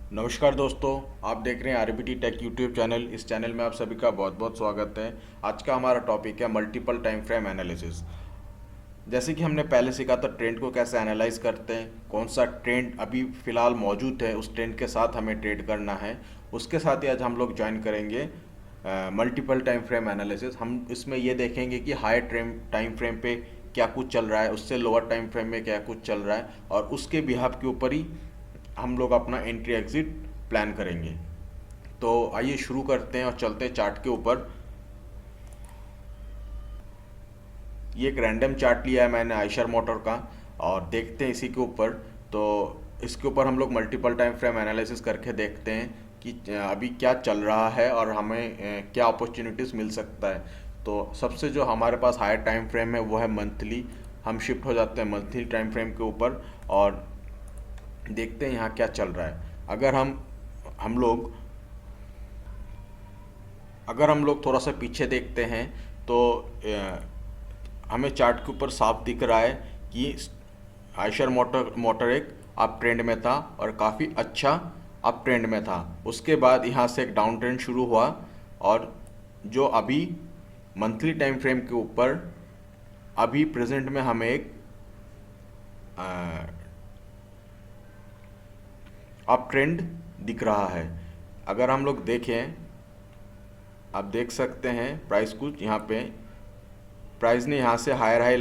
नमस्कार दोस्तों, आप देख रहे हैं आरबीटी टेक यूट्यूब चैनल। इस चैनल में आप सभी का बहुत बहुत स्वागत है। आज का हमारा टॉपिक है मल्टीपल टाइम फ्रेम एनालिसिस। जैसे कि हमने पहले सीखा था ट्रेंड को कैसे एनालाइज करते हैं, कौन सा ट्रेंड अभी फ़िलहाल मौजूद है, उस ट्रेंड के साथ हमें ट्रेड करना है। उसके साथ ही आज हम लोग ज्वाइन करेंगे मल्टीपल टाइम फ्रेम एनालिसिस। हम इसमें ये देखेंगे कि हाई टाइम फ्रेम पे क्या कुछ चल रहा है, उससे लोअर टाइम फ्रेम में क्या कुछ चल रहा है, और उसके बिहाफ के ऊपर ही हम लोग अपना एंट्री एग्जिट प्लान करेंगे। तो आइए शुरू करते हैं और चलते हैं चार्ट के ऊपर। ये एक रैंडम चार्ट लिया है मैंने आयशर मोटर का, और देखते हैं इसी के ऊपर। तो इसके ऊपर हम लोग मल्टीपल टाइम फ्रेम एनालिसिस करके देखते हैं कि अभी क्या चल रहा है और हमें क्या अपॉर्चुनिटीज़ मिल सकता है। तो सबसे जो हमारे पास हायर टाइम फ्रेम है वो है मंथली। हम शिफ्ट हो जाते हैं मंथली टाइम फ्रेम के ऊपर और देखते हैं यहाँ क्या चल रहा है। हम लोग अगर हम लोग थोड़ा सा पीछे देखते हैं तो हमें चार्ट के ऊपर साफ दिख रहा है कि आयशर मोटर एक अप ट्रेंड में था और काफ़ी अच्छा अप ट्रेंड में था। उसके बाद यहाँ से एक डाउन ट्रेंड शुरू हुआ, और जो अभी मंथली टाइम फ्रेम के ऊपर अभी प्रेजेंट में हमें एक अप ट्रेंड दिख रहा है। अगर हम लोग देखें, आप देख सकते हैं प्राइस कुछ यहाँ पे प्राइस ने यहाँ से हायर हाई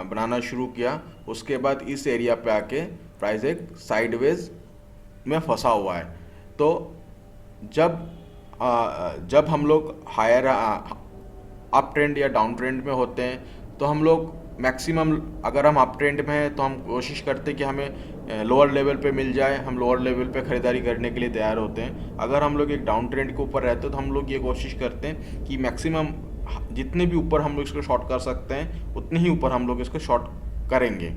बनाना शुरू किया। उसके बाद इस एरिया पे आके प्राइस एक साइडवेज में फंसा हुआ है। तो जब हम लोग हायर अप ट्रेंड या डाउन ट्रेंड में होते हैं तो हम लोग मैक्सिमम, अगर हम अप ट्रेंड में हैं तो हम कोशिश करते हैं कि हमें लोअर लेवल पे मिल जाए, हम लोअर लेवल पे ख़रीदारी करने के लिए तैयार होते हैं। अगर हम लोग एक डाउन ट्रेंड के ऊपर रहते हैं तो हम लोग ये कोशिश करते हैं कि मैक्सिमम जितने भी ऊपर हम लोग इसको शॉर्ट कर सकते हैं उतने ही ऊपर हम लोग इसको शॉर्ट करेंगे।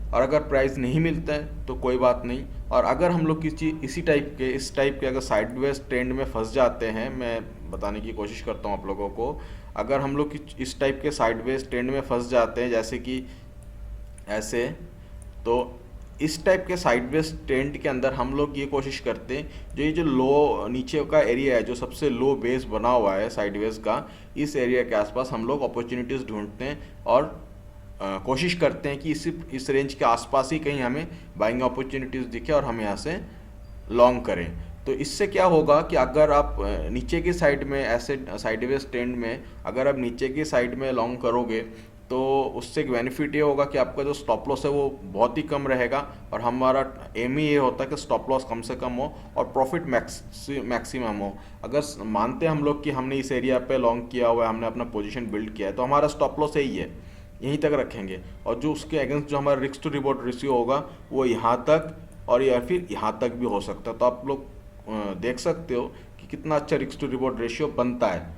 और अगर प्राइस नहीं मिलता है तो कोई बात नहीं। और अगर हम लोग किसी इस टाइप के अगर साइडवेज ट्रेंड में फंस जाते हैं, मैं बताने की कोशिश करता हूँ आप लोगों को। अगर हम लोग इस टाइप के साइडवेज ट्रेंड में फंस जाते हैं जैसे कि ऐसे, तो इस टाइप के साइडवेज ट्रेंड के अंदर हम लोग ये कोशिश करते हैं जो लो नीचे का एरिया है, जो सबसे लो बेस बना हुआ है साइडवेज का, इस एरिया के आसपास हम लोग अपॉर्चुनिटीज़ ढूंढते हैं और कोशिश करते हैं कि इस रेंज के आसपास ही कहीं हमें बाइंग अपॉर्चुनिटीज़ दिखे और हम यहाँ से लॉन्ग करें। तो इससे क्या होगा कि अगर आप नीचे की साइड में ऐसे साइडवेज ट्रेंड में अगर आप नीचे की साइड में लॉन्ग करोगे तो उससे एक बेनिफिट ये होगा कि आपका जो स्टॉप लॉस है वो बहुत ही कम रहेगा। और हमारा एम ही ये होता है कि स्टॉप लॉस कम से कम हो और प्रॉफिट मैक्सिमम हो। अगर मानते हैं हम लोग कि हमने इस एरिया पे लॉन्ग किया हुआ है, हमने अपना पोजीशन बिल्ड किया है, तो हमारा स्टॉप लॉस यही है, यहीं तक रखेंगे। और जो उसके अगेंस्ट जो हमारा रिस्क टू रिवॉर्ड रेशियो होगा वो यहाँ तक और या फिर यहाँ तक भी हो सकता है। तो आप लोग देख सकते हो कि कितना अच्छा रिस्क टू रिवॉर्ड रेशियो बनता है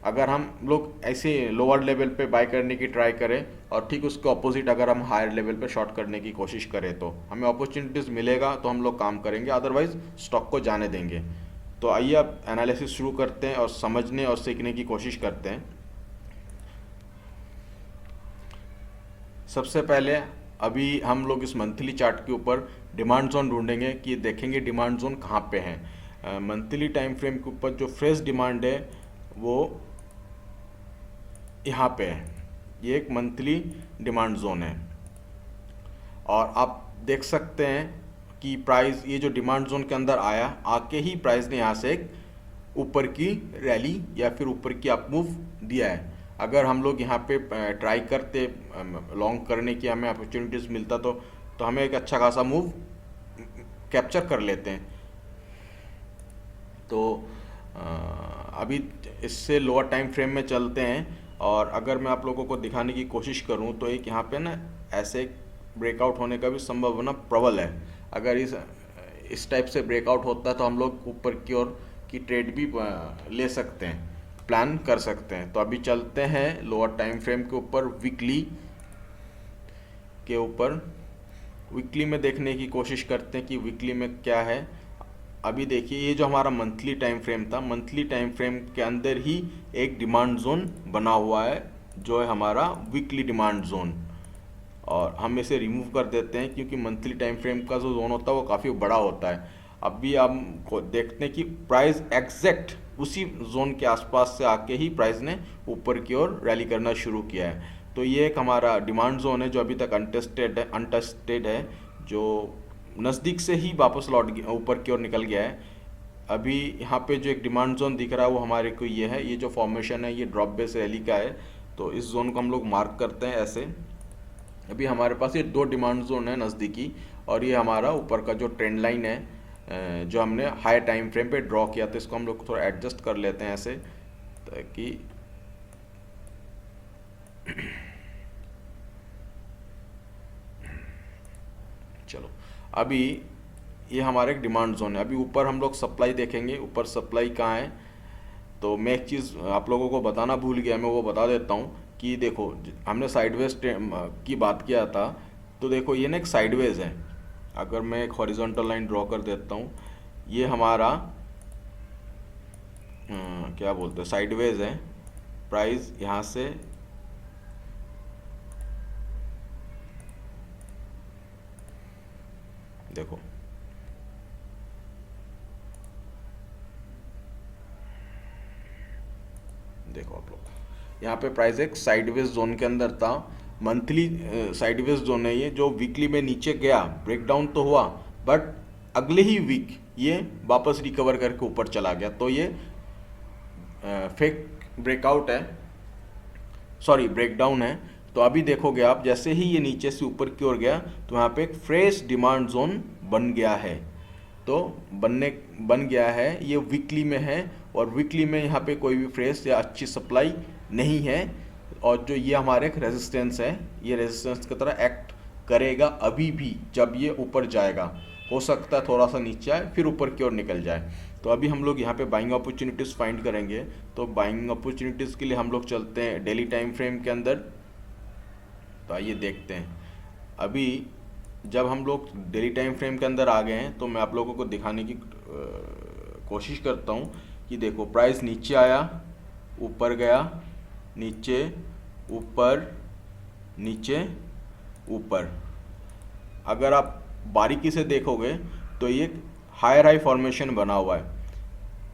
अगर हम लोग ऐसे लोअर लेवल पे बाय करने की ट्राई करें, और ठीक उसके ऑपोजिट अगर हम हायर लेवल पे शॉर्ट करने की कोशिश करें तो हमें अपॉर्चुनिटीज़ मिलेगा, तो हम लोग काम करेंगे, अदरवाइज स्टॉक को जाने देंगे। तो आइए अब एनालिसिस शुरू करते हैं और समझने और सीखने की कोशिश करते हैं। सबसे पहले अभी हम लोग इस मंथली चार्ट के ऊपर डिमांड जोन ढूंढेंगे कि देखेंगे डिमांड जोन कहाँ पे है। मंथली टाइम फ्रेम के ऊपर जो फ्रेश डिमांड है वो यहाँ पे है। ये एक मंथली डिमांड जोन है और आप देख सकते हैं कि प्राइस ये जो डिमांड जोन के अंदर आया, आके ही प्राइस ने यहाँ से एक ऊपर की रैली या फिर ऊपर की अप मूव दिया है। अगर हम लोग यहाँ पे ट्राई करते लॉन्ग करने की, हमें अपॉर्चुनिटीज़ मिलता तो हमें एक अच्छा खासा मूव कैप्चर कर लेते हैं। तो अभी इससे लोअर टाइम फ्रेम में चलते हैं, और अगर मैं आप लोगों को दिखाने की कोशिश करूं तो एक यहाँ पे ना ऐसे ब्रेकआउट होने का भी संभावना प्रबल है। अगर इस टाइप से ब्रेकआउट होता है तो हम लोग ऊपर की ओर की ट्रेड भी ले सकते हैं, प्लान कर सकते हैं। तो अभी चलते हैं लोअर टाइम फ्रेम के ऊपर, वीकली में देखने की कोशिश करते हैं कि वीकली में क्या है। अभी देखिए ये जो हमारा मंथली टाइम फ्रेम था, मंथली टाइम फ्रेम के अंदर ही एक डिमांड जोन बना हुआ है जो है हमारा वीकली डिमांड जोन, और हम इसे रिमूव कर देते हैं क्योंकि मंथली टाइम फ्रेम का जो जोन होता है वो काफ़ी बड़ा होता है। अभी हम देखते हैं कि प्राइस एग्जैक्ट उसी जोन के आसपास से आके ही प्राइस ने ऊपर की ओर रैली करना शुरू किया है। तो ये एक हमारा डिमांड जोन है जो अभी तक अनटेस्टेड है, जो नज़दीक से ही वापस लौट गया, ऊपर की ओर निकल गया है। अभी यहाँ पे जो एक डिमांड जोन दिख रहा है वो हमारे को ये है, ये जो फॉर्मेशन है ये ड्रॉप बेस रैली का है। तो इस जोन को हम लोग मार्क करते हैं ऐसे। अभी हमारे पास ये दो डिमांड जोन है नज़दीकी, और ये हमारा ऊपर का जो ट्रेंड लाइन है जो हमने हाई टाइम फ्रेम पे ड्रॉ किया था, इसको हम लोग थोड़ा एडजस्ट कर लेते हैं ऐसे, ताकि चलो अभी ये हमारा एक डिमांड जोन है। अभी ऊपर हम लोग सप्लाई देखेंगे, ऊपर सप्लाई कहाँ है। तो मैं एक चीज़ आप लोगों को बताना भूल गया, मैं वो बता देता हूँ कि देखो हमने साइडवेज की बात किया था, तो देखो ये ना एक साइडवेज है। अगर मैं एक हॉरिजॉन्टल लाइन ड्रॉ कर देता हूँ, ये हमारा क्या बोलते हैं साइडवेज है। प्राइस यहाँ से देखो देखो आप लोग यहाँ पे प्राइस एक साइडवेज जोन के अंदर था। मंथली साइडवेज जोन है ये, जो वीकली में नीचे गया, ब्रेकडाउन तो हुआ, बट अगले ही वीक ये वापस रिकवर करके ऊपर चला गया। तो ये फेक ब्रेकआउट है, सॉरी ब्रेकडाउन है। तो अभी देखोगे आप, जैसे ही ये नीचे से ऊपर की ओर गया तो यहाँ पे एक फ्रेश डिमांड जोन बन गया है। तो बन गया है, ये वीकली में है, और वीकली में यहाँ पे कोई भी फ्रेश या अच्छी सप्लाई नहीं है। और जो ये हमारे एक रेजिस्टेंस है, ये रेजिस्टेंस की तरह एक्ट करेगा अभी भी। जब ये ऊपर जाएगा, हो सकता है थोड़ा सा नीचे आए फिर ऊपर की ओर निकल जाए। तो अभी हम लोग यहाँ पे बाइंग अपॉर्चुनिटीज़ फाइंड करेंगे। तो बाइंग अपॉर्चुनिटीज़ के लिए हम लोग चलते हैं डेली टाइम फ्रेम के अंदर। तो आइए देखते हैं। अभी जब हम लोग डेली टाइम फ्रेम के अंदर आ गए हैं, तो मैं आप लोगों को दिखाने की कोशिश करता हूँ कि देखो प्राइस नीचे आया, ऊपर गया, नीचे, ऊपर, नीचे, ऊपर। अगर आप बारीकी से देखोगे तो ये हायर हाई फॉर्मेशन बना हुआ है।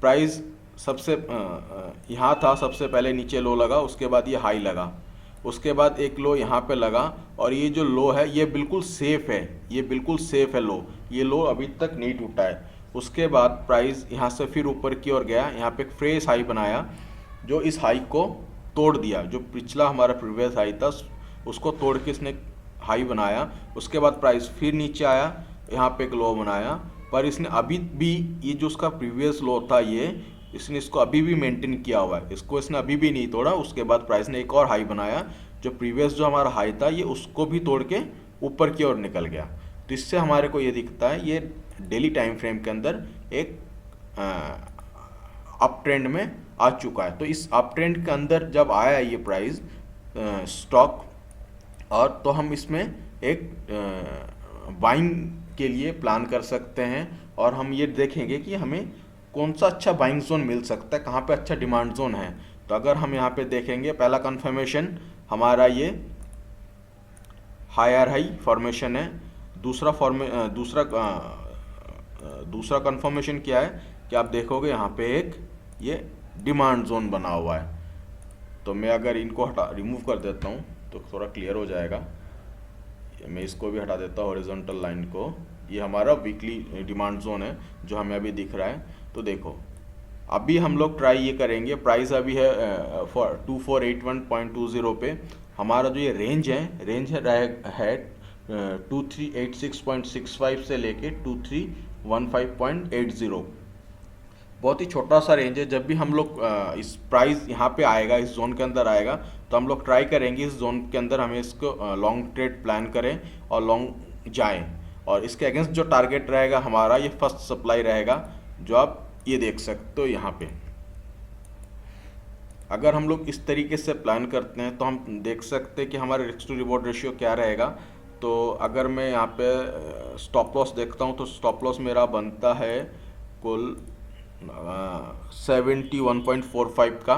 प्राइस सबसे यहाँ था, सबसे पहले नीचे लो लगा, उसके बाद ये हाई लगा, उसके बाद एक लो यहाँ पे लगा, और ये जो लो है ये बिल्कुल सेफ है, ये बिल्कुल सेफ है लो, ये लो अभी तक नहीं टूटा है। उसके बाद प्राइस यहाँ से फिर ऊपर की ओर गया, यहाँ पे एक फ्रेश हाई बनाया, जो इस हाई को तोड़ दिया। जो पिछला हमारा प्रीवियस हाई था उसको तोड़ के इसने हाई बनाया। उसके बाद प्राइस फिर नीचे आया, यहाँ पे एक लो बनाया, पर इसने अभी भी ये जो उसका प्रीवियस लो था ये इसने इसको अभी भी मेंटेन किया हुआ है, इसको इसने अभी भी नहीं तोड़ा। उसके बाद प्राइस ने एक और हाई बनाया, जो प्रीवियस जो हमारा हाई था ये उसको भी तोड़ के ऊपर की ओर निकल गया। तो इससे हमारे को ये दिखता है ये डेली टाइम फ्रेम के अंदर एक अप ट्रेंड में आ चुका है। तो इस अप ट्रेंड के अंदर जब आया ये प्राइस स्टॉक, और तो हम इसमें एक बाइंग के लिए प्लान कर सकते हैं, और हम ये देखेंगे कि हमें कौन सा अच्छा बाइंग जोन मिल सकता है, कहाँ पे अच्छा डिमांड जोन है। तो अगर हम यहाँ पे देखेंगे, पहला कंफर्मेशन हमारा ये हायर हाई फॉर्मेशन है। दूसरा कंफर्मेशन क्या है कि आप देखोगे यहाँ पे एक ये डिमांड जोन बना हुआ है। तो मैं अगर इनको रिमूव कर देता हूँ तो थोड़ा क्लियर हो जाएगा। मैं इसको भी हटा देता हूँ, हॉरिजॉन्टल लाइन को। ये हमारा वीकली डिमांड जोन है जो हमें अभी दिख रहा है। तो देखो अभी हम लोग ट्राई ये करेंगे, प्राइस अभी है 2481.20 पे। हमारा जो ये रेंज है 2386.65 से लेके 2315.80। बहुत ही छोटा सा रेंज है। जब भी हम लोग इस प्राइस यहाँ पे आएगा, इस जोन के अंदर आएगा, तो हम लोग ट्राई करेंगे इस जोन के अंदर हमें इसको लॉन्ग ट्रेड प्लान करें और लॉन्ग जाएं। और इसके अगेंस्ट जो टारगेट रहेगा हमारा, ये फर्स्ट सप्लाई रहेगा, जो आप ये देख सकते हो यहाँ पे। अगर हम लोग इस तरीके से प्लान करते हैं तो हम देख सकते हैं कि हमारा रिस्क टू रिवॉर्ड रेशियो क्या रहेगा। तो अगर मैं यहाँ पे स्टॉप लॉस देखता हूँ तो स्टॉप लॉस मेरा बनता है कुल 71.45 का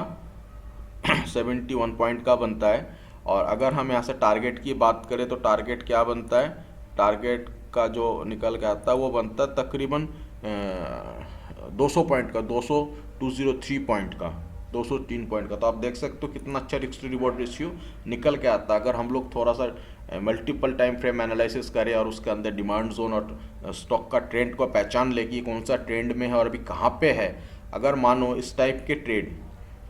71 पॉइंट का बनता है। और अगर हम यहाँ से टारगेट की बात करें तो टारगेट क्या बनता है, टारगेट का जो निकल के आता है वो बनता है तकरीबन 200 पॉइंट का, 203 पॉइंट का, 203 पॉइंट का। तो आप देख सकते हो कितना अच्छा रिस्क टू रिवॉर्ड रेशियो निकल के आता है। अगर हम लोग थोड़ा सा मल्टीपल टाइम फ्रेम एनालिसिस करें और उसके अंदर डिमांड जोन और स्टॉक का ट्रेंड को पहचान ले कि कौन सा ट्रेंड में है और अभी कहाँ पे है। अगर मानो इस टाइप के ट्रेड,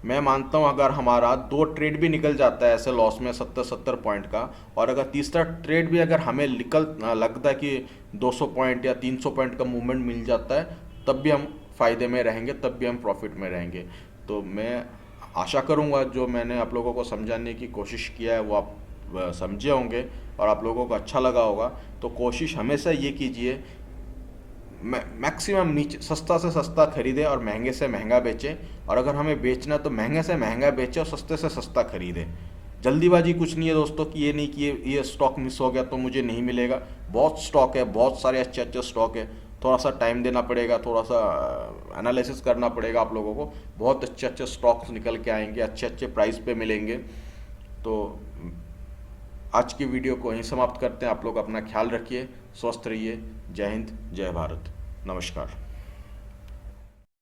मैं मानता हूँ अगर हमारा 2 ट्रेड भी निकल जाता है ऐसे लॉस में 70 पॉइंट का, और अगर तीसरा ट्रेड भी अगर हमें लगता है कि 200 पॉइंट या 300 पॉइंट का मूवमेंट मिल जाता है, तब भी हम फ़ायदे में रहेंगे, तब भी हम प्रॉफिट में रहेंगे। तो मैं आशा करूँगा जो मैंने आप लोगों को समझाने की कोशिश किया है वो आप समझे होंगे और आप लोगों को अच्छा लगा होगा। तो कोशिश हमेशा ये कीजिए मैक्सिमम नीचे सस्ता से सस्ता खरीदे और महंगे से महंगा बेचें, और अगर हमें बेचना तो महंगे से महंगा बेचें और सस्ते से सस्ता खरीदें। जल्दीबाजी कुछ नहीं है दोस्तों कि ये नहीं कि ये स्टॉक मिस हो गया तो मुझे नहीं मिलेगा। बहुत स्टॉक है, बहुत सारे अच्छे अच्छे स्टॉक है। थोड़ा सा टाइम देना पड़ेगा, थोड़ा सा एनालिसिस करना पड़ेगा आप लोगों को। बहुत अच्छे अच्छे स्टॉक्स निकल के आएंगे, अच्छे अच्छे प्राइस पे मिलेंगे। तो आज की वीडियो को यहीं समाप्त करते हैं। आप लोग अपना ख्याल रखिए, स्वस्थ रहिए। जय हिंद, जय भारत, नमस्कार।